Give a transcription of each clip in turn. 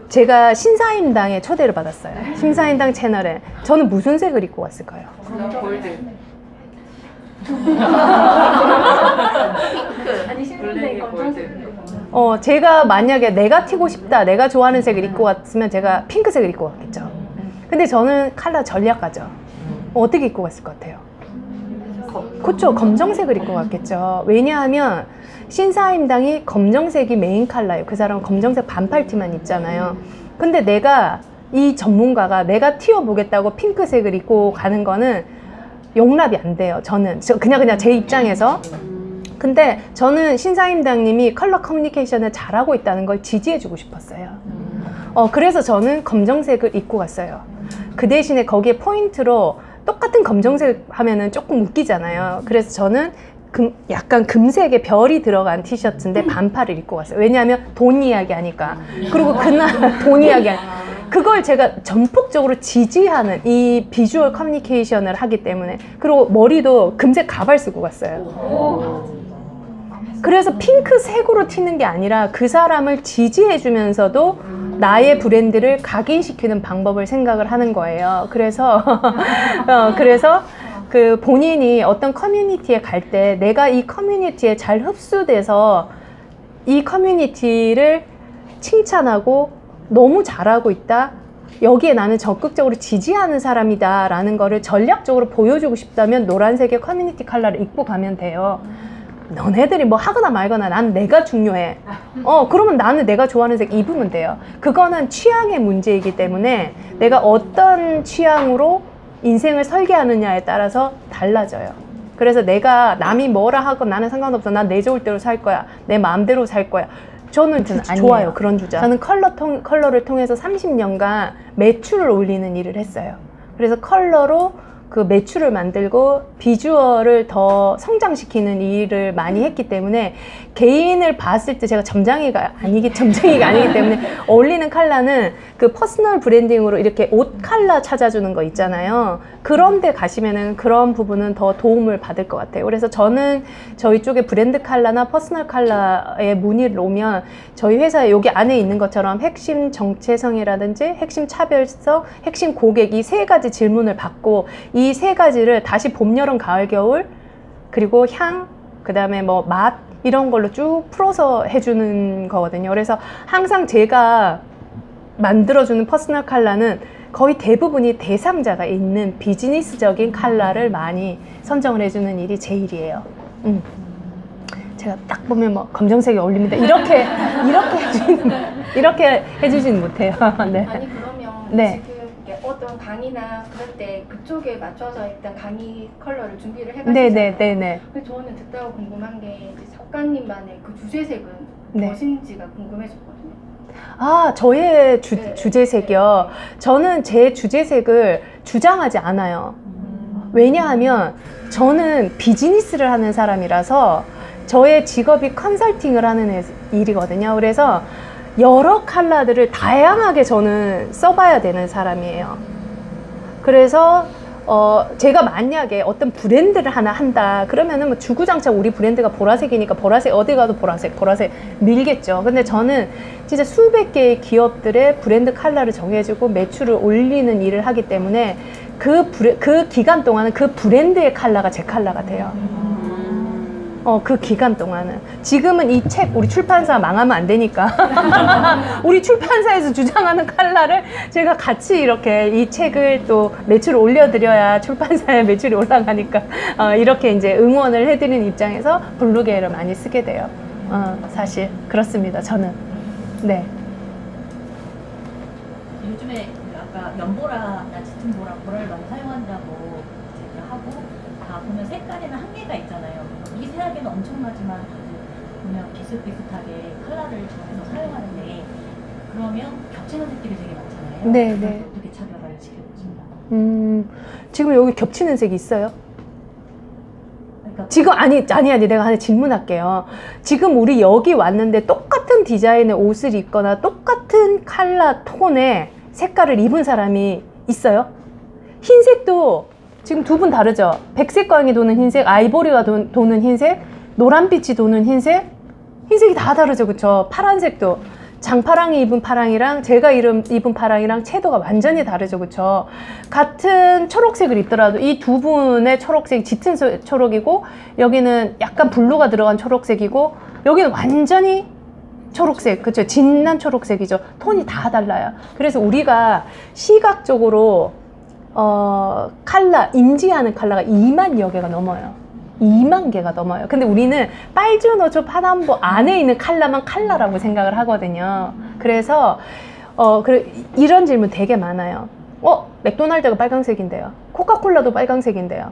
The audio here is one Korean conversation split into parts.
제가 신사임당에 초대를 받았어요. 신사임당 채널에. 저는 무슨 색을 입고 왔을까요? 골드. 아니 신분대 검정색. 제가 만약에 내가 튀고 싶다, 내가 좋아하는 색을 입고 왔으면 제가 핑크색을 입고 왔겠죠. 근데 저는 컬러 전략가죠. 어떻게 입고 갔을 것 같아요? 그쵸, 검정색을 입고 갔겠죠. 왜냐하면 신사임당이 검정색이 메인 컬러예요. 그 사람은 검정색 반팔티만 입잖아요. 근데 이 전문가가 내가 튀어보겠다고 핑크색을 입고 가는 거는 용납이 안 돼요. 저는 그냥 제 입장에서. 근데 저는 신사임당님이 컬러 커뮤니케이션을 잘하고 있다는 걸 지지해주고 싶었어요. 그래서 저는 검정색을 입고 갔어요. 그 대신에 거기에 포인트로 똑같은 검정색 하면은 조금 웃기잖아요. 그래서 저는 약간 금색의 별이 들어간 티셔츠인데 반팔을 입고 갔어요. 왜냐하면 돈 이야기 하니까. 그리고 그날 돈 이야기 하니까. 그걸 제가 전폭적으로 지지하는 이 비주얼 커뮤니케이션을 하기 때문에. 그리고 머리도 금색 가발 쓰고 갔어요. 그래서 핑크색으로 튀는 게 아니라 그 사람을 지지해주면서도 나의 브랜드를 각인시키는 방법을 생각을 하는 거예요. 그래서 그 본인이 어떤 커뮤니티에 갈 때 내가 이 커뮤니티에 잘 흡수돼서 이 커뮤니티를 칭찬하고 너무 잘하고 있다, 여기에 나는 적극적으로 지지하는 사람이다 라는 거를 전략적으로 보여주고 싶다면 노란색의 커뮤니티 컬러를 입고 가면 돼요. 너네들이 뭐 하거나 말거나 난 내가 중요해. 그러면 나는 내가 좋아하는 색 입으면 돼요. 그거는 취향의 문제이기 때문에 내가 어떤 취향으로 인생을 설계하느냐에 따라서 달라져요. 그래서 내가 남이 뭐라 하건 나는 상관없어. 난 내 좋을 대로 살 거야. 내 마음대로 살 거야. 저는 좋아요. 그런 주장. 저는 컬러를 통해서 30년간 매출을 올리는 일을 했어요. 그래서 컬러로 그 매출을 만들고 비주얼을 더 성장시키는 일을 많이 했기 때문에 개인을 봤을 때 제가 점쟁이가 아니기 때문에 어울리는 컬러는 그 퍼스널 브랜딩으로 이렇게 옷 컬러 찾아주는 거 있잖아요. 그런 데 가시면은 그런 부분은 더 도움을 받을 것 같아요. 그래서 저는 저희 쪽에 브랜드 컬러나 퍼스널 컬러에 문의를 오면 저희 회사에 여기 안에 있는 것처럼 핵심 정체성이라든지 핵심 차별성, 핵심 고객 이 세 가지 질문을 받고 이 세 가지를 다시 봄, 여름, 가을, 겨울 그리고 향, 그 다음에 뭐 맛 이런 걸로 쭉 풀어서 해주는 거거든요. 그래서 항상 제가 만들어주는 퍼스널 컬러는 거의 대부분이 대상자가 있는 비즈니스적인 컬러를 많이 선정을 해주는 일이 제 일이에요. 제가 딱 보면 뭐 검정색이 어울립니다. 이렇게 해주지는 못해요. 네. 아니 그러면 네. 지금 이게 어떤 강의나 그럴 때 그쪽에 맞춰서 일단 강의 컬러를 준비를 해가지고. 네네네네. 근데 저는 듣다가 궁금한 게 이제 작가님만의 그 주제색은 네. 무엇인지가 궁금해졌거든요. 저의 네. 주제색이요. 저는 제 주제색을 주장하지 않아요. 왜냐하면 저는 비즈니스를 하는 사람이라서 저의 직업이 컨설팅을 하는 일이거든요. 그래서 여러 컬러들을 다양하게 저는 써봐야 되는 사람이에요. 그래서 제가 만약에 어떤 브랜드를 하나 한다 그러면은 뭐 주구장창 우리 브랜드가 보라색이니까 보라색 어디 가도 보라색 밀겠죠. 근데 저는 진짜 수백 개의 기업들의 브랜드 컬러를 정해주고 매출을 올리는 일을 하기 때문에 그 기간 동안은 그 브랜드의 컬러가 제 컬러가 돼요. 그 기간 동안은. 지금은 이 책 우리 출판사 망하면 안 되니까 우리 출판사에서 주장하는 컬러를 제가 같이 이렇게 이 책을 또 매출을 올려드려야 출판사의 매출이 올라가니까 이렇게 이제 응원을 해드리는 입장에서 블루계를 많이 쓰게 돼요. 사실 그렇습니다. 저는. 네. 요즘에 아까 연보라나 짙은 보라를 많이 사용한다고 제가 하고 다 보면 색깔에는 한계가 있잖아요. 미세하게는 엄청나지만 보면 비슷비슷하게 컬러를 정해서 사용하는데 그러면 겹치는 색들이 되게 많잖아요. 네네. 어떻게 차별화를 지켜보신가요? 지금 여기 겹치는 색이 있어요? 그러니까 지금 아니 내가 하나 질문할게요. 지금 우리 여기 왔는데 똑같은 디자인의 옷을 입거나 똑같은 컬러 톤의 색깔을 입은 사람이 있어요? 흰색도 지금 두 분 다르죠? 백색 광이 도는 흰색, 아이보리가 도는 흰색, 노란빛이 도는 흰색, 흰색이 다 다르죠, 그쵸? 파란색도. 장파랑이 입은 파랑이랑 제가 입은 파랑이랑 채도가 완전히 다르죠, 그쵸? 같은 초록색을 입더라도 이 두 분의 초록색이 짙은 초록이고 여기는 약간 블루가 들어간 초록색이고 여기는 완전히 초록색, 그쵸? 진한 초록색이죠. 톤이 다 달라요. 그래서 우리가 시각적으로 인지하는 컬러가 2만여 개가 넘어요. 2만 개가 넘어요. 근데 우리는 빨주노초 파남보 안에 있는 컬러만 컬러라고 생각을 하거든요. 그래서 이런 질문 되게 많아요. 맥도날드가 빨간색인데요. 코카콜라도 빨간색인데요.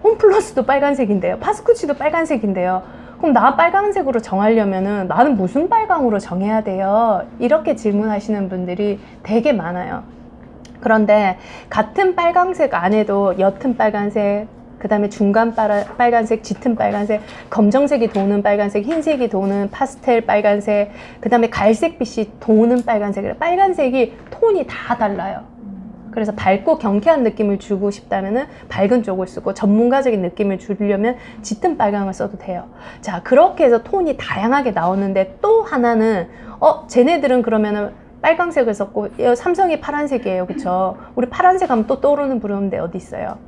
홈플러스도 빨간색인데요. 파스쿠치도 빨간색인데요. 그럼 나 빨간색으로 정하려면은 나는 무슨 빨강으로 정해야 돼요? 이렇게 질문하시는 분들이 되게 많아요. 그런데 같은 빨간색 안에도 옅은 빨간색, 그 다음에 중간 빨간색, 짙은 빨간색, 검정색이 도는 빨간색, 흰색이 도는 파스텔 빨간색, 그 다음에 갈색빛이 도는 빨간색. 빨간색이 톤이 다 달라요. 그래서 밝고 경쾌한 느낌을 주고 싶다면은 밝은 쪽을 쓰고, 전문가적인 느낌을 주려면 짙은 빨강을 써도 돼요. 자, 그렇게 해서 톤이 다양하게 나오는데, 또 하나는 쟤네들은 그러면은 빨강색을 썼고 삼성이 파란색이에요, 그쵸? 우리 파란색 하면 또 떠오르는 브랜드 어디 있어요?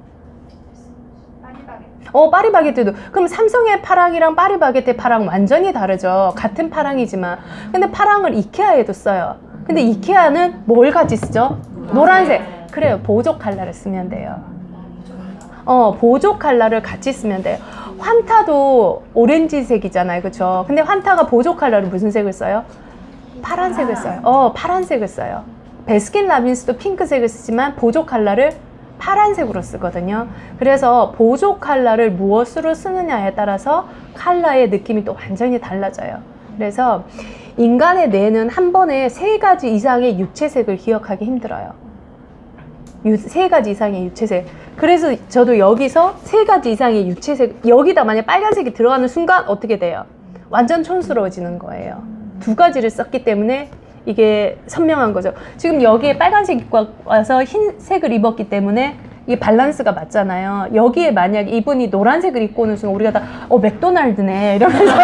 파리바게뜨도. 그럼 삼성의 파랑이랑 파리바게뜨의 파랑 완전히 다르죠. 같은 파랑이지만. 근데 파랑을 이케아에도 써요. 근데 이케아는 뭘 같이 쓰죠? 노란색. 그래요. 보조 컬러를 쓰면 돼요. 보조 컬러를 같이 쓰면 돼요. 환타도 오렌지색이잖아요, 그쵸? 근데 환타가 보조 컬러를 무슨 색을 써요? 파란색을 써요. 파란색을 써요. 베스킨라빈스도 핑크색을 쓰지만 보조 컬러를 파란색으로 쓰거든요. 그래서 보조 컬러를 무엇으로 쓰느냐에 따라서 컬러의 느낌이 또 완전히 달라져요. 그래서 인간의 뇌는 한 번에 3가지 이상의 유채색을 기억하기 힘들어요. 3가지 이상의 유채색. 그래서 저도 여기서 3가지 이상의 유채색, 여기다 만약 빨간색이 들어가는 순간 어떻게 돼요? 완전 촌스러워지는 거예요. 2가지를 썼기 때문에 이게 선명한 거죠. 지금 여기에 빨간색 입고 와서 흰색을 입었기 때문에 이게 밸런스가 맞잖아요. 여기에 만약 이분이 노란색을 입고 오는 순간 우리가 다 맥도날드네 이러면서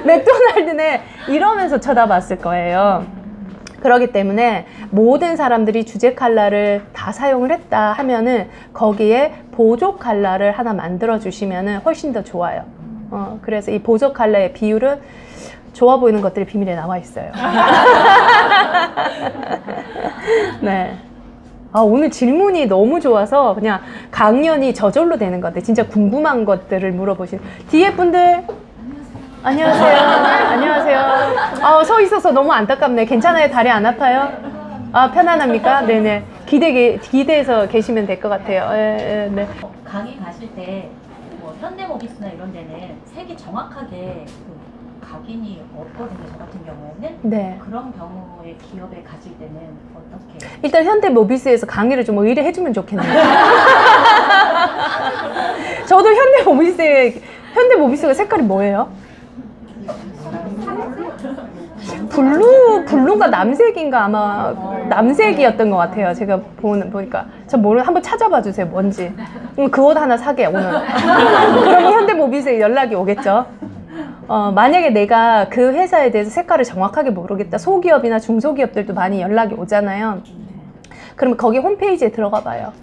맥도날드네 이러면서 쳐다봤을 거예요. 그렇기 때문에 모든 사람들이 주제 컬러를 다 사용을 했다 하면은 거기에 보조 컬러를 하나 만들어 주시면은 훨씬 더 좋아요. 그래서 이 보조 컬러의 비율은 좋아 보이는 것들이 비밀에 나와 있어요. 네. 오늘 질문이 너무 좋아서 그냥 강연이 저절로 되는 것 같아요. 진짜 궁금한 것들을 물어보시는. 뒤에 분들, 안녕하세요. 안녕하세요. 서 있어서 너무 안타깝네. 괜찮아요? 다리 안 아파요? 편안합니까? 네네. 기대해서 계시면 될 것 같아요. 네. 강의 가실 때 뭐 현대모비스나 이런 데는 색이 정확하게 각인이 없거든요. 저 같은 경우에는. 네. 그런 경우에 기업에 가실 때는 어떻게? 일단 현대모비스에서 강의를 좀 의뢰해주면 좋겠네요. 저도 현대모비스가 색깔이 뭐예요? 블루가 남색인가 아마 남색이었던 것 같아요. 제가 보니까. 한번 찾아봐 주세요. 뭔지. 그 옷 하나 사게 오늘. 그러면 현대모비스에 연락이 오겠죠. 만약에 내가 그 회사에 대해서 색깔을 정확하게 모르겠다. 소기업이나 중소기업들도 많이 연락이 오잖아요. 그러면 거기 홈페이지에 들어가 봐요.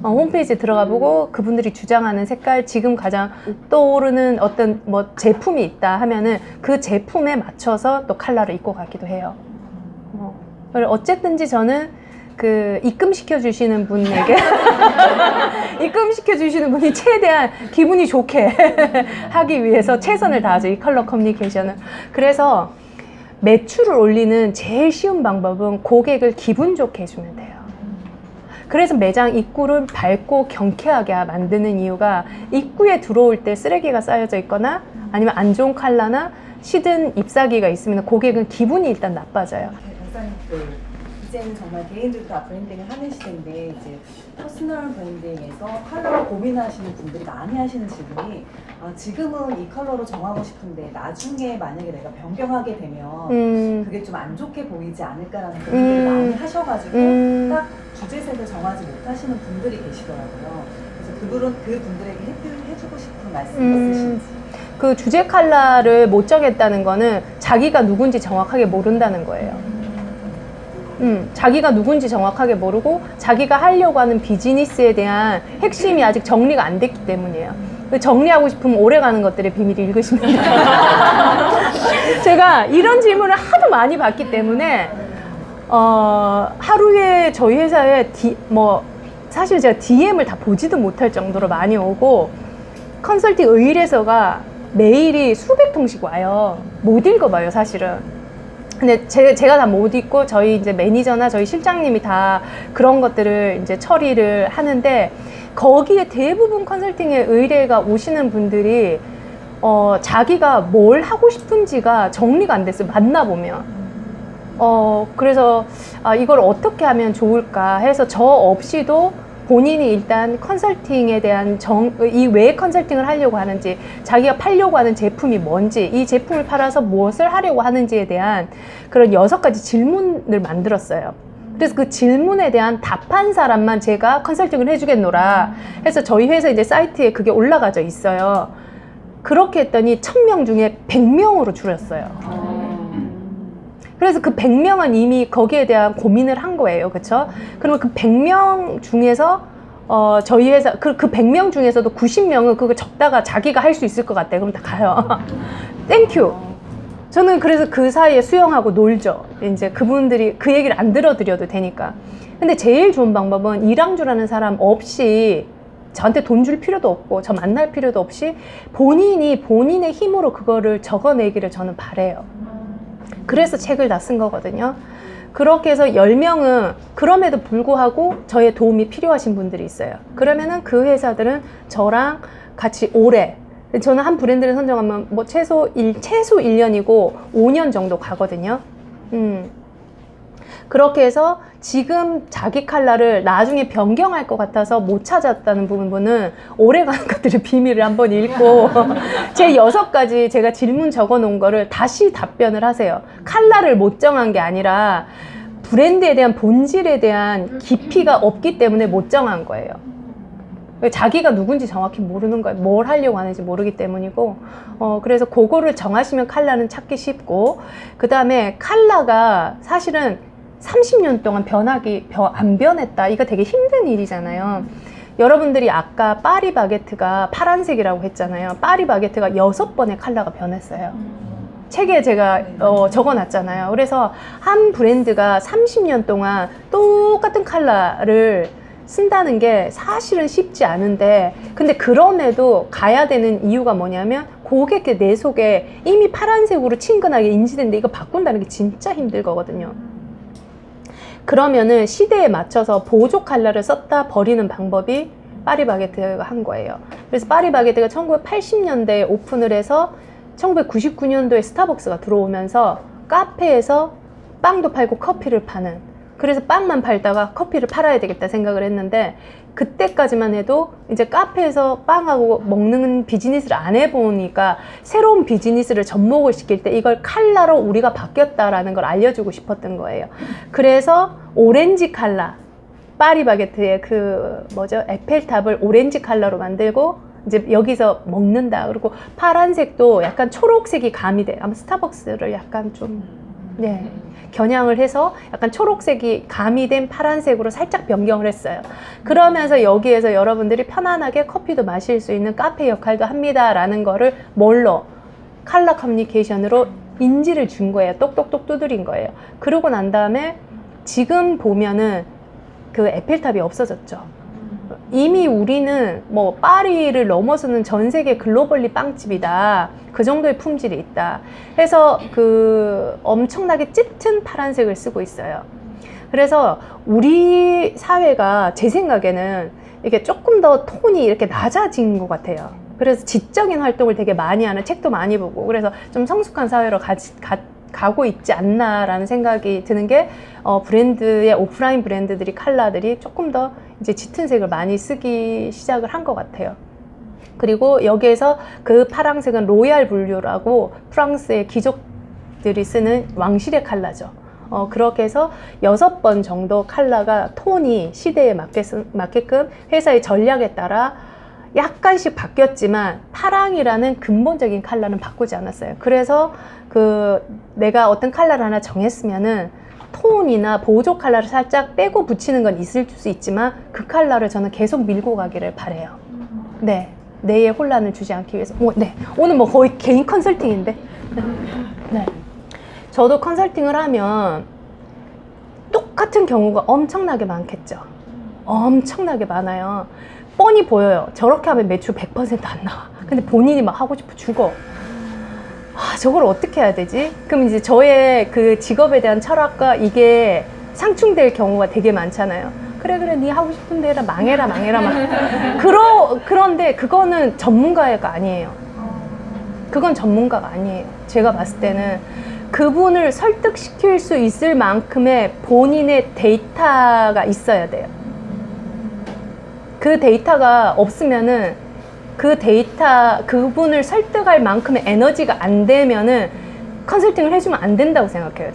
홈페이지에 들어가 보고 그분들이 주장하는 색깔, 지금 가장 떠오르는 어떤 제품이 있다 하면은 그 제품에 맞춰서 또 컬러를 입고 가기도 해요. 어쨌든지 저는 입금시켜 주시는 분에게 입금시켜 주시는 분이 최대한 기분이 좋게 하기 위해서 최선을 다하죠. 이 컬러 커뮤니케이션은. 그래서 매출을 올리는 제일 쉬운 방법은 고객을 기분 좋게 해주면 돼요. 그래서 매장 입구를 밝고 경쾌하게 만드는 이유가 입구에 들어올 때 쓰레기가 쌓여져 있거나 아니면 안 좋은 컬러나 시든 잎사귀가 있으면 고객은 기분이 일단 나빠져요. 이제는 정말 개인들도 다 브랜딩을 하는 시대인데 이제 퍼스널 브랜딩에서 컬러를 고민하시는 분들이 많이 하시는 질문이 지금은 이 컬러로 정하고 싶은데 나중에 만약에 내가 변경하게 되면 그게 좀 안 좋게 보이지 않을까라는 고민들을 많이 하셔가지고 딱 주제색을 정하지 못하시는 분들이 계시더라고요. 그래서 그 분들에게 해주고 싶은 말씀 있으신지? 그 주제 컬러를 못 정했다는 거는 자기가 누군지 정확하게 모른다는 거예요. 자기가 누군지 정확하게 모르고 자기가 하려고 하는 비즈니스에 대한 핵심이 아직 정리가 안 됐기 때문이에요. 정리하고 싶으면 오래가는 것들의 비밀을 읽으시면 돼요. 제가 이런 질문을 하도 많이 받기 때문에 하루에 저희 회사에 사실 제가 DM을 다 보지도 못할 정도로 많이 오고 컨설팅 의뢰서가 메일이 수백 통씩 와요. 못 읽어봐요, 사실은. 근데 제가 다 못 읽고 저희 이제 매니저나 저희 실장님이 다 그런 것들을 이제 처리를 하는데 거기에 대부분 컨설팅의 의뢰가 오시는 분들이 자기가 뭘 하고 싶은지가 정리가 안 됐어요. 만나보면. 그래서 이걸 어떻게 하면 좋을까 해서 저 없이도 본인이 일단 컨설팅에 대한 이 왜 컨설팅을 하려고 하는지, 자기가 팔려고 하는 제품이 뭔지, 이 제품을 팔아서 무엇을 하려고 하는지에 대한 그런 6가지 질문을 만들었어요. 그래서 그 질문에 대한 답한 사람만 제가 컨설팅을 해주겠노라 해서 저희 회사 이제 사이트에 그게 올라가져 있어요. 그렇게 했더니 1000명 중에 100명으로 줄였어요. 그래서 그 100명은 이미 거기에 대한 고민을 한 거예요. 그쵸? 그러면 그 100명 중에서 저희 회사 그 100명 중에서도 90명은 그거 적다가 자기가 할 수 있을 것 같대. 그럼 다 가요. 땡큐. 저는 그래서 그 사이에 수영하고 놀죠. 이제 그분들이 그 얘기를 안 들어드려도 되니까. 근데 제일 좋은 방법은 이랑주라는 사람 없이 저한테 돈 줄 필요도 없고 저 만날 필요도 없이 본인이 본인의 힘으로 그거를 적어내기를 저는 바래요. 그래서 책을 다 쓴 거거든요. 그렇게 해서 10명은 그럼에도 불구하고 저의 도움이 필요하신 분들이 있어요. 그러면은 그 회사들은 저랑 같이 오래, 저는 한 브랜드를 선정하면 뭐 최소 1년이고 5년 정도 가거든요. 그렇게 해서 지금 자기 컬러를 나중에 변경할 것 같아서 못 찾았다는 부분은 오래가는 것들의 비밀을 한번 읽고 제 6가지 제가 질문 적어 놓은 거를 다시 답변을 하세요. 컬러를 못 정한 게 아니라 브랜드에 대한 본질에 대한 깊이가 없기 때문에 못 정한 거예요. 자기가 누군지 정확히 모르는 거예요. 뭘 하려고 하는지 모르기 때문이고, 그래서 그거를 정하시면 컬러는 찾기 쉽고, 그 다음에 컬러가 사실은 30년 동안 안 변했다. 이거 되게 힘든 일이잖아요. 여러분들이 아까 파리바게트가 파란색이라고 했잖아요. 파리바게트가 6번의 컬러가 변했어요. 책에 제가 적어놨잖아요. 그래서 한 브랜드가 30년 동안 똑같은 컬러를 쓴다는 게 사실은 쉽지 않은데, 근데 그럼에도 가야 되는 이유가 뭐냐면 고객의 내 속에 이미 파란색으로 친근하게 인지됐는데 이거 바꾼다는 게 진짜 힘들 거거든요. 그러면은 시대에 맞춰서 보조 컬러를 썼다 버리는 방법이 파리바게트가 한 거예요. 그래서 파리바게트가 1980년대에 오픈을 해서 1999년도에 스타벅스가 들어오면서 카페에서 빵도 팔고 커피를 파는, 그래서 빵만 팔다가 커피를 팔아야 되겠다 생각을 했는데, 그때까지만 해도 이제 카페에서 빵하고 먹는 비즈니스를 안 해보니까 새로운 비즈니스를 접목을 시킬 때 이걸 컬러로 우리가 바뀌었다라는 걸 알려주고 싶었던 거예요. 그래서 오렌지 컬러, 파리바게트의 에펠탑을 오렌지 컬러로 만들고 이제 여기서 먹는다. 그리고 파란색도 약간 초록색이 가미돼. 아마 스타벅스를 약간 좀 겨냥을 해서 약간 초록색이 가미된 파란색으로 살짝 변경을 했어요. 그러면서 여기에서 여러분들이 편안하게 커피도 마실 수 있는 카페 역할도 합니다 라는 거를 컬러 커뮤니케이션으로 인지를 준 거예요. 똑똑똑 두드린 거예요. 그러고 난 다음에 지금 보면은 그 에펠탑이 없어졌죠. 이미 우리는 뭐 파리를 넘어서는 전 세계 글로벌리 빵집이다. 그 정도의 품질이 있다. 해서 그 엄청나게 짙은 파란색을 쓰고 있어요. 그래서 우리 사회가 제 생각에는 이게 조금 더 톤이 이렇게 낮아진 것 같아요. 그래서 지적인 활동을 되게 많이 하는, 책도 많이 보고, 그래서 좀 성숙한 사회로 가고 있지 않나라는 생각이 드는 게, 브랜드의 오프라인 브랜드들이 컬러들이 조금 더 이제 짙은 색을 많이 쓰기 시작을 한 것 같아요. 그리고 여기에서 그 파란색은 로얄 블루라고 프랑스의 귀족들이 쓰는 왕실의 컬러죠. 그렇게 해서 6번 정도 컬러가 톤이 시대에 맞게끔 회사의 전략에 따라 약간씩 바뀌었지만 파랑이라는 근본적인 컬러는 바꾸지 않았어요. 그래서 내가 어떤 컬러를 하나 정했으면은 톤이나 보조 컬러를 살짝 빼고 붙이는 건 있을 수 있지만 그 컬러를 저는 계속 밀고 가기를 바래요. 네, 내의 혼란을 주지 않기 위해서. 네, 오늘 뭐 거의 개인 컨설팅인데. 네, 저도 컨설팅을 하면 똑같은 경우가 엄청나게 많겠죠. 엄청나게 많아요. 뻔히 보여요. 저렇게 하면 매출 100% 안 나와. 근데 본인이 막 하고 싶어 죽어. 저걸 어떻게 해야 되지? 그럼 이제 저의 그 직업에 대한 철학과 이게 상충될 경우가 되게 많잖아요. 그래 네 하고 싶은 대로 망해라 그런데 그거는 전문가가 아니에요. 그건 전문가가 아니에요. 제가 봤을 때는 그분을 설득시킬 수 있을 만큼의 본인의 데이터가 있어야 돼요. 그 데이터가 없으면은 그분을 설득할 만큼의 에너지가 안 되면은 컨설팅을 해주면 안 된다고 생각해요.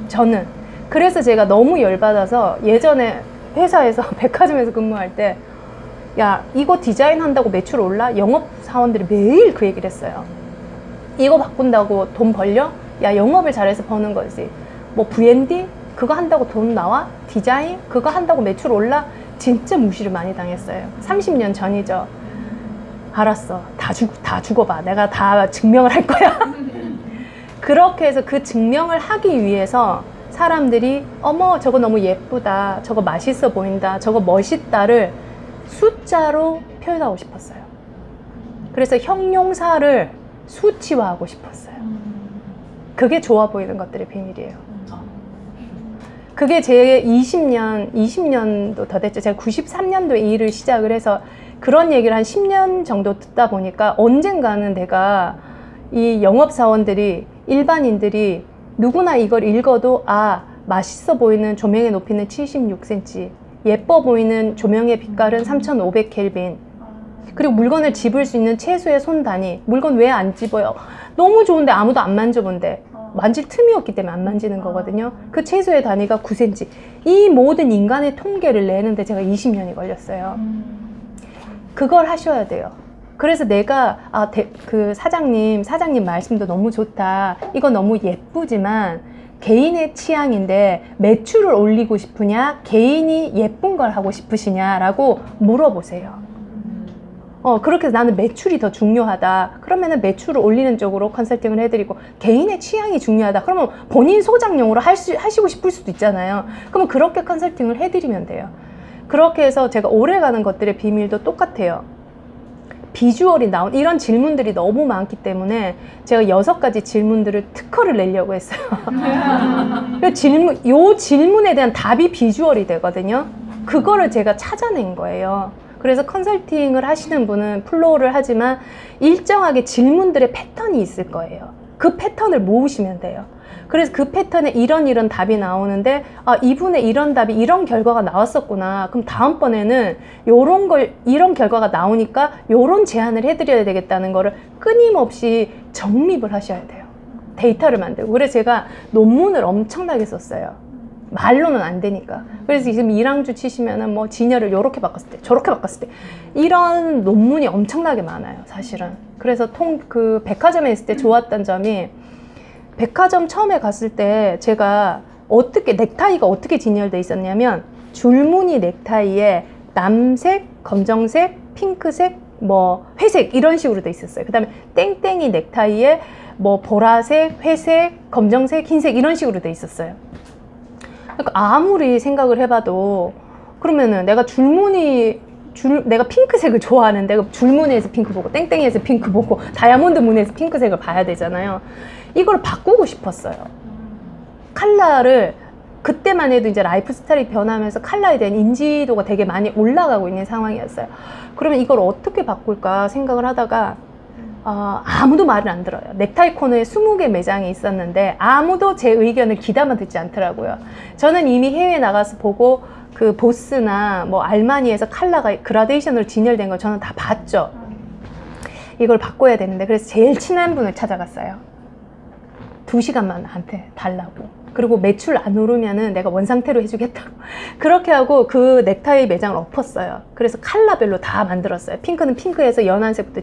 저는. 그래서 제가 너무 열받아서 예전에 회사에서 백화점에서 근무할 때 야, 이거 디자인 한다고 매출 올라? 영업 사원들이 매일 그 얘기를 했어요. 이거 바꾼다고 돈 벌려? 야, 영업을 잘해서 버는 거지. 뭐 V&D? 그거 한다고 돈 나와? 디자인? 그거 한다고 매출 올라? 진짜 무시를 많이 당했어요. 30년 전이죠. 알았어. 다 죽어봐. 내가 다 증명을 할 거야. 그렇게 해서 그 증명을 하기 위해서 사람들이 어머 저거 너무 예쁘다. 저거 맛있어 보인다. 저거 멋있다를 숫자로 표현하고 싶었어요. 그래서 형용사를 수치화하고 싶었어요. 그게 좋아 보이는 것들의 비밀이에요. 그게 제 20년도 더 됐죠. 제가 93년도에 이 일을 시작을 해서 그런 얘기를 한 10년 정도 듣다 보니까 언젠가는 내가 이 영업사원들이, 일반인들이 누구나 이걸 읽어도 맛있어 보이는 조명의 높이는 76cm, 예뻐 보이는 조명의 빛깔은 3500켈빈, 그리고 물건을 집을 수 있는 최소의 손 단위. 물건 왜 안 집어요? 너무 좋은데 아무도 안 만져본대. 만질 틈이 없기 때문에 안 만지는 거거든요. 그 최소의 단위가 9cm. 이 모든 인간의 통계를 내는데 제가 20년이 걸렸어요. 그걸 하셔야 돼요. 그래서 내가 그 사장님 말씀도 너무 좋다. 이거 너무 예쁘지만 개인의 취향인데 매출을 올리고 싶으냐? 개인이 예쁜 걸 하고 싶으시냐라고 물어보세요. 그렇게 해서 나는 매출이 더 중요하다. 그러면은 매출을 올리는 쪽으로 컨설팅을 해드리고, 개인의 취향이 중요하다. 그러면 본인 소장용으로 하시고 싶을 수도 있잖아요. 그러면 그렇게 컨설팅을 해드리면 돼요. 그렇게 해서 제가 오래가는 것들의 비밀도 똑같아요. 비주얼이 나온 이런 질문들이 너무 많기 때문에 제가 6가지 질문들을 특허를 내려고 했어요. 요 질문에 대한 답이 비주얼이 되거든요. 그거를 제가 찾아낸 거예요. 그래서 컨설팅을 하시는 분은 플로우를 하지만 일정하게 질문들의 패턴이 있을 거예요. 그 패턴을 모으시면 돼요. 그래서 그 패턴에 이런 답이 나오는데 이분의 이런 답이 이런 결과가 나왔었구나. 그럼 다음번에는 이런 결과가 나오니까 요런 제안을 해드려야 되겠다는 거를 끊임없이 정립을 하셔야 돼요. 데이터를 만들고. 그래서 제가 논문을 엄청나게 썼어요. 말로는 안 되니까. 그래서 지금 이랑주 치시면은 뭐 진열을 요렇게 바꿨을 때, 저렇게 바꿨을 때, 이런 논문이 엄청나게 많아요, 사실은. 그래서 그 백화점에 있을 때 좋았던 점이, 백화점 처음에 갔을 때 제가 넥타이가 어떻게 진열돼 있었냐면, 줄무늬 넥타이에 남색, 검정색, 핑크색, 뭐 회색 이런 식으로 돼 있었어요. 그 다음에 땡땡이 넥타이에 뭐 보라색, 회색, 검정색, 흰색 이런 식으로 돼 있었어요. 그러니까 아무리 생각을 해봐도, 그러면은 내가 내가 핑크색을 좋아하는데 줄무늬에서 핑크 보고 땡땡이에서 핑크 보고 다이아몬드 무늬에서 핑크색을 봐야 되잖아요. 이걸 바꾸고 싶었어요. 컬러를. 그때만 해도 이제 라이프 스타일이 변하면서 컬러에 대한 인지도가 되게 많이 올라가고 있는 상황이었어요. 그러면 이걸 어떻게 바꿀까 생각을 하다가 아무도 말을 안 들어요. 넥타이 코너에 20개 매장이 있었는데 아무도 제 의견을 귀담아 듣지 않더라고요. 저는 이미 해외에 나가서 보고 그 보스나 뭐 알마니에서 컬러가 그라데이션으로 진열된 걸 저는 다 봤죠. 이걸 바꿔야 되는데, 그래서 제일 친한 분을 찾아갔어요. 2시간만 나한테 달라고. 그리고 매출 안 오르면은 내가 원상태로 해주겠다고. 그렇게 하고 그 넥타이 매장을 엎었어요. 그래서 컬러별로 다 만들었어요. 핑크는 핑크에서 연한색부터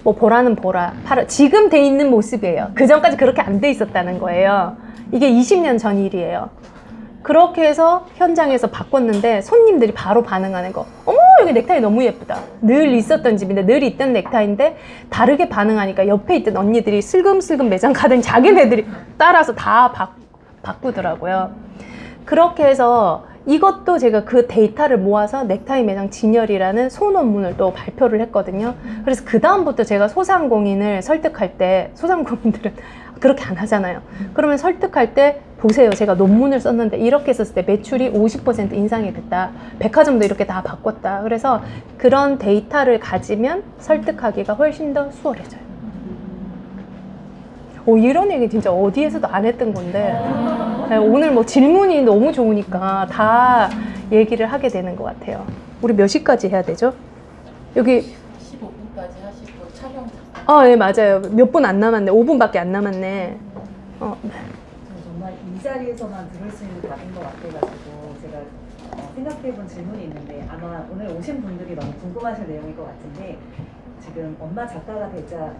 뭐 보라는 보라, 파라. 지금 돼 있는 모습이에요. 그 전까지 그렇게 안 돼 있었다는 거예요. 이게 20년 전 일이에요. 그렇게 해서 현장에서 바꿨는데 손님들이 바로 반응하는 거. 어머, 여기 넥타이 너무 예쁘다. 늘 있었던 집인데, 늘 있던 넥타이인데 다르게 반응하니까 옆에 있던 언니들이 슬금슬금 매장 가더니 자기네들이 따라서 다 바꾸더라고요. 그렇게 해서 이것도 제가 그 데이터를 모아서 넥타이 매장 진열이라는 소논문을 또 발표를 했거든요. 그래서 그 다음부터 제가 소상공인을 설득할 때, 소상공인들은 그렇게 안 하잖아요. 그러면 설득할 때 보세요. 제가 논문을 썼는데 이렇게 썼을 때 매출이 50% 인상이 됐다. 백화점도 이렇게 다 바꿨다. 그래서 그런 데이터를 가지면 설득하기가 훨씬 더 수월해져요. 이런 얘기 진짜 어디에서도 안 했던 건데 오늘 뭐 질문이 너무 좋으니까 다 얘기를 하게 되는 것 같아요. 우리 몇 시까지 해야 되죠? 여기 15분까지 하시고 촬영 잠깐. 예, 맞아요. 몇 분 안 남았네. 5분밖에 안 남았네. 저는 정말 이 자리에서만 들을 수 있는 답인 것 같아가지고 제가 생각해본 질문이 있는데 아마 오늘 오신 분들이 너무 궁금하실 내용일 것 같은데 지금 엄마 작가가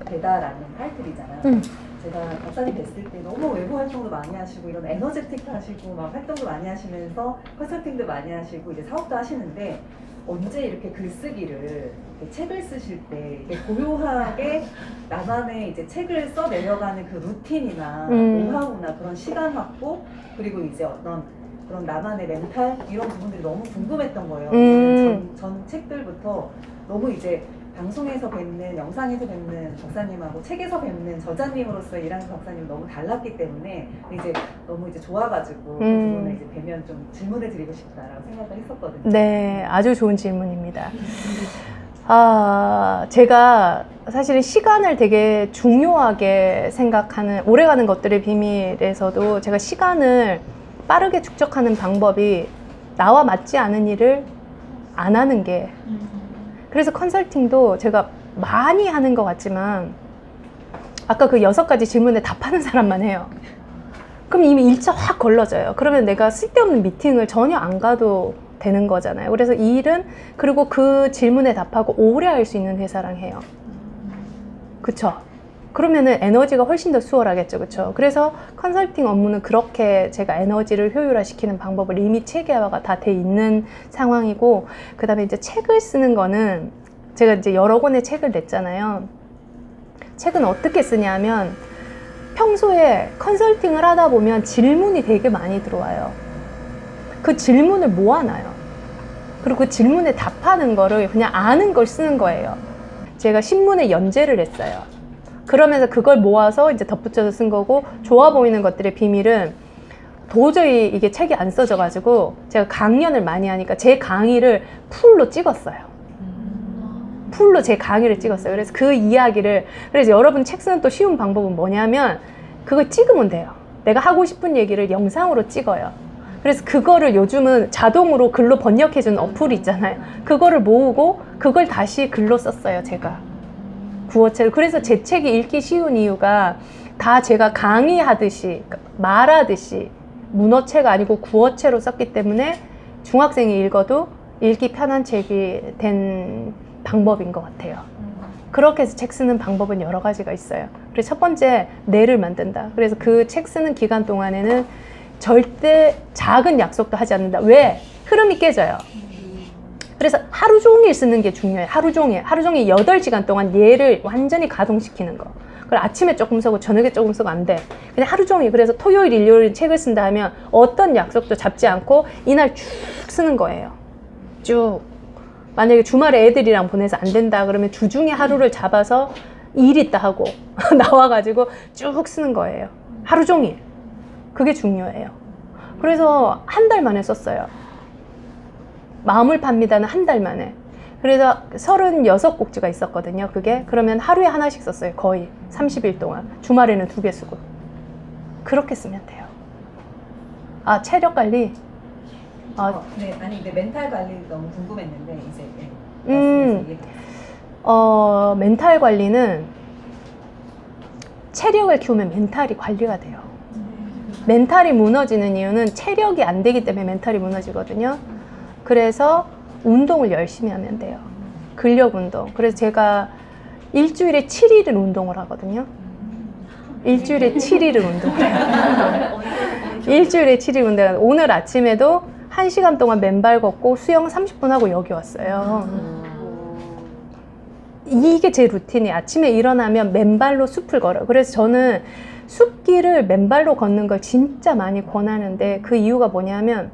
되다라는 타이틀이잖아요. 제가 박사님 뵀을 때 너무 외부 활동도 많이 하시고 이런 에너제틱 하시고 막 활동도 많이 하시면서 컨설팅도 많이 하시고 이제 사업도 하시는데 언제 이렇게 글쓰기를 책을 쓰실 때 이렇게 고요하게 나만의 이제 책을 써 내려가는 그 루틴이나 노하우나 그런 시간 확보 그리고 이제 어떤 그런 나만의 멘탈 이런 부분들이 너무 궁금했던 거예요. 전 책들부터 너무 이제 방송에서 뵙는, 영상에서 뵙는 박사님하고 책에서 뵙는 저자님으로서 일하는 박사님은 너무 달랐기 때문에 이제 너무 이제 좋아가지고 그 부분을 이제 뵈면 좀 질문을 드리고 싶다라고 생각을 했었거든요. 네, 아주 좋은 질문입니다. 제가 사실은 시간을 되게 중요하게 생각하는, 오래가는 것들의 비밀에서도 제가 시간을 빠르게 축적하는 방법이 나와 맞지 않은 일을 안 하는 게, 그래서 컨설팅도 제가 많이 하는 것 같지만 아까 그 6가지 질문에 답하는 사람만 해요. 그럼 이미 일자 확 걸러져요. 그러면 내가 쓸데없는 미팅을 전혀 안 가도 되는 거잖아요. 그래서 이 일은, 그리고 그 질문에 답하고 오래 할 수 있는 회사랑 해요. 그쵸? 그러면은 에너지가 훨씬 더 수월하겠죠. 그쵸? 그래서 컨설팅 업무는 그렇게 제가 에너지를 효율화시키는 방법을 이미 체계화가 다 돼 있는 상황이고, 그 다음에 이제 책을 쓰는 거는 제가 이제 여러 권의 책을 냈잖아요. 책은 어떻게 쓰냐면 평소에 컨설팅을 하다 보면 질문이 되게 많이 들어와요. 그 질문을 모아놔요. 그리고 그 질문에 답하는 거를 그냥 아는 걸 쓰는 거예요. 제가 신문에 연재를 했어요. 그러면서 그걸 모아서 이제 덧붙여서 쓴 거고, 좋아 보이는 것들의 비밀은 도저히 이게 책이 안 써져가지고 제가 강연을 많이 하니까 제 강의를 풀로 찍었어요. 풀로 제 강의를 찍었어요. 그래서 그 이야기를, 그래서 여러분 책 쓰는 또 쉬운 방법은 뭐냐면 그걸 찍으면 돼요. 내가 하고 싶은 얘기를 영상으로 찍어요. 그래서 그거를 요즘은 자동으로 글로 번역해주는 어플이 있잖아요. 그거를 모으고 그걸 다시 글로 썼어요, 제가. 구어체로. 그래서 제 책이 읽기 쉬운 이유가 다 제가 강의하듯이, 말하듯이 문어체가 아니고 구어체로 썼기 때문에 중학생이 읽어도 읽기 편한 책이 된 방법인 것 같아요. 그렇게 해서 책 쓰는 방법은 여러 가지가 있어요. 그래서 첫 번째, 뇌를 만든다. 그래서 그 책 쓰는 기간 동안에는 절대 작은 약속도 하지 않는다. 왜? 흐름이 깨져요. 그래서 하루 종일 쓰는 게 중요해요. 하루 종일 8시간 동안 얘를 완전히 가동시키는 거. 그리고 아침에 조금 쓰고 저녁에 조금 쓰고 안 돼. 그냥 하루 종일. 그래서 토요일, 일요일 책을 쓴다 하면 어떤 약속도 잡지 않고 이날 쭉 쓰는 거예요. 쭉. 만약에 주말에 애들이랑 보내서 안 된다 그러면 주중에 하루를 잡아서 일 있다 하고 나와가지고 쭉 쓰는 거예요. 하루 종일. 그게 중요해요. 그래서 한 달 만에 썼어요. 마음을 팝니다는 한 달 만에. 그래서 36곡지가 있었거든요. 그게. 그러면 하루에 하나씩 썼어요. 거의 30일 동안. 주말에는 2개 쓰고. 그렇게 쓰면 돼요. 체력 관리. 네, 아니 근데 멘탈 관리 너무 궁금했는데 이제 멘탈 관리는 체력을 키우면 멘탈이 관리가 돼요. 멘탈이 무너지는 이유는 체력이 안 되기 때문에 멘탈이 무너지거든요. 그래서 운동을 열심히 하면 돼요. 근력 운동. 그래서 제가 일주일에 7일은 운동을 하거든요. 일주일에 7일은 운동을 해요. 일주일에 7일 운동. 오늘 아침에도 1시간 동안 맨발 걷고 수영 30분 하고 여기 왔어요. 이게 제 루틴이 아침에 일어나면 맨발로 숲을 걸어요. 그래서 저는 숲길을 맨발로 걷는 걸 진짜 많이 권하는데 그 이유가 뭐냐면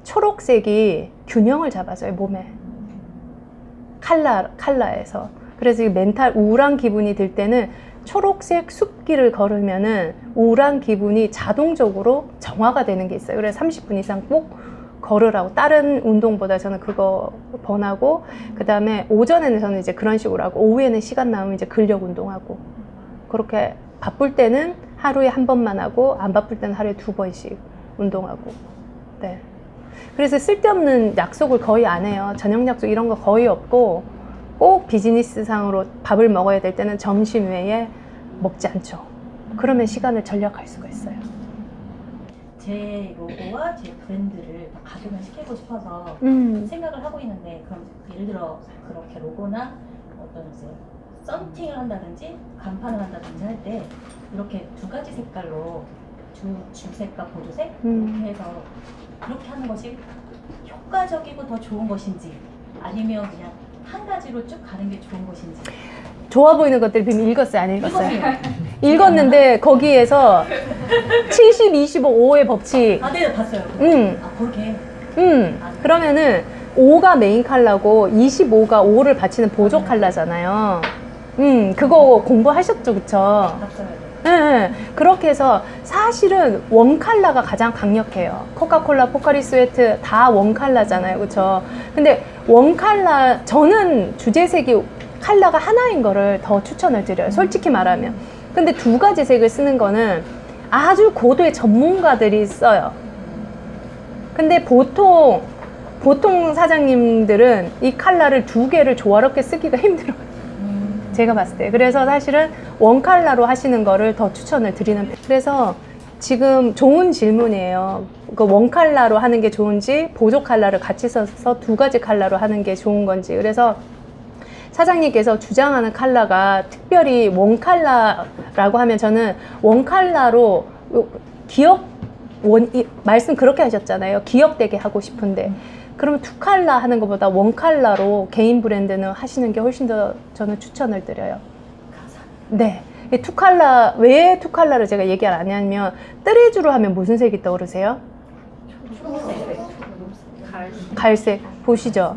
초록색이 균형을 잡아줘요, 몸에. 칼라에서. 그래서 이 멘탈 우울한 기분이 들 때는 초록색 숲길을 걸으면은 우울한 기분이 자동적으로 정화가 되는 게 있어요. 그래서 30분 이상 꼭 걸으라고. 다른 운동보다 저는 그거 권하고, 그 다음에 오전에는 저는 이제 그런 식으로 하고, 오후에는 시간 나오면 이제 근력 운동하고, 그렇게 바쁠 때는 하루에 한 번만 하고, 안 바쁠 때는 하루에 2번씩 운동하고. 네. 그래서 쓸데없는 약속을 거의 안 해요. 저녁 약속 이런 거 거의 없고, 꼭 비즈니스상으로 밥을 먹어야 될 때는 점심 외에 먹지 않죠. 그러면 시간을 절약할 수가 있어요. 제 로고와 제 브랜드를 다 각인을 시키고 싶어서 생각을 하고 있는데, 그럼 예를 들어 그렇게 로고나 어떤 이제 썬팅을 한다든지 간판을 한다든지 할 때 이렇게 2가지 색깔로 주색과 보조색 이렇게 해서 그렇게 하는 것이 효과적이고 더 좋은 것인지, 아니면 그냥 한 가지로 쭉 가는 게 좋은 것인지. 좋아 보이는 것들을 비면 읽었어요, 안 읽었어요? 읽었는데 거기에서 70, 25, 5의 법칙. 아, 네, 봤어요. 아, 그렇게. 그러면은 5가 메인 컬러고 25가 5를 받치는 보조 컬러잖아요. 그거 공부하셨죠, 그쵸? 봤어요. 네, 그렇게 해서 사실은 원 컬러가 가장 강력해요. 코카콜라, 포카리 스웨트 다 원 컬러잖아요, 그쵸? 근데 원 컬러, 저는 주제색이 컬러가 하나인 거를 더 추천을 드려요, 솔직히 말하면. 근데 2가지 색을 쓰는 거는 아주 고도의 전문가들이 써요. 근데 보통 사장님들은 이 컬러를 2개를 조화롭게 쓰기가 힘들어요. 제가 봤을 때. 그래서 사실은 원 컬러로 하시는 거를 더 추천을 드리는 편. 그래서 지금 좋은 질문이에요. 그 원 컬러로 하는 게 좋은지, 보조 컬러를 같이 써서 2가지 컬러로 하는 게 좋은 건지. 그래서 사장님께서 주장하는 컬러가 특별히 원 컬러라고 하면 저는 원 컬러로 말씀 그렇게 하셨잖아요. 기억되게 하고 싶은데. 그러면 2컬러 하는 것보다 원 컬러로 개인 브랜드는 하시는 게 훨씬 더 저는 추천을 드려요. 네. 2컬러, 왜 2컬러를 제가 얘기 안 하냐면, 뜨레주로 하면 무슨 색이 떠오르세요? 갈색. 보시죠.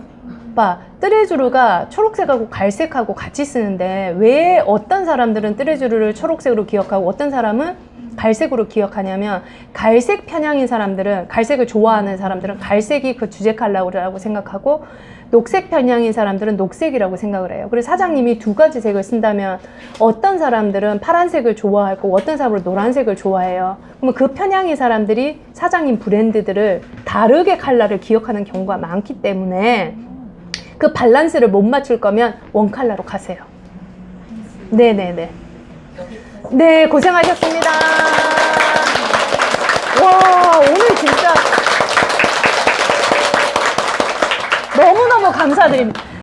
뜨레주루가 초록색하고 갈색하고 같이 쓰는데, 왜 어떤 사람들은 뜨레주루를 초록색으로 기억하고 어떤 사람은 갈색으로 기억하냐면, 갈색 편향인 사람들은, 갈색을 좋아하는 사람들은 갈색이 그 주제 컬러라고 생각하고, 녹색 편향인 사람들은 녹색이라고 생각을 해요. 그래서 사장님이 2가지 색을 쓴다면 어떤 사람들은 파란색을 좋아하고 어떤 사람은 노란색을 좋아해요. 그러면 그 편향인 사람들이 사장님 브랜드들을 다르게 컬러를 기억하는 경우가 많기 때문에 그 밸런스를 못 맞출 거면 원 컬러로 가세요. 네네네. 네, 고생하셨습니다. 와, 오늘 진짜 너무너무 감사드립니다.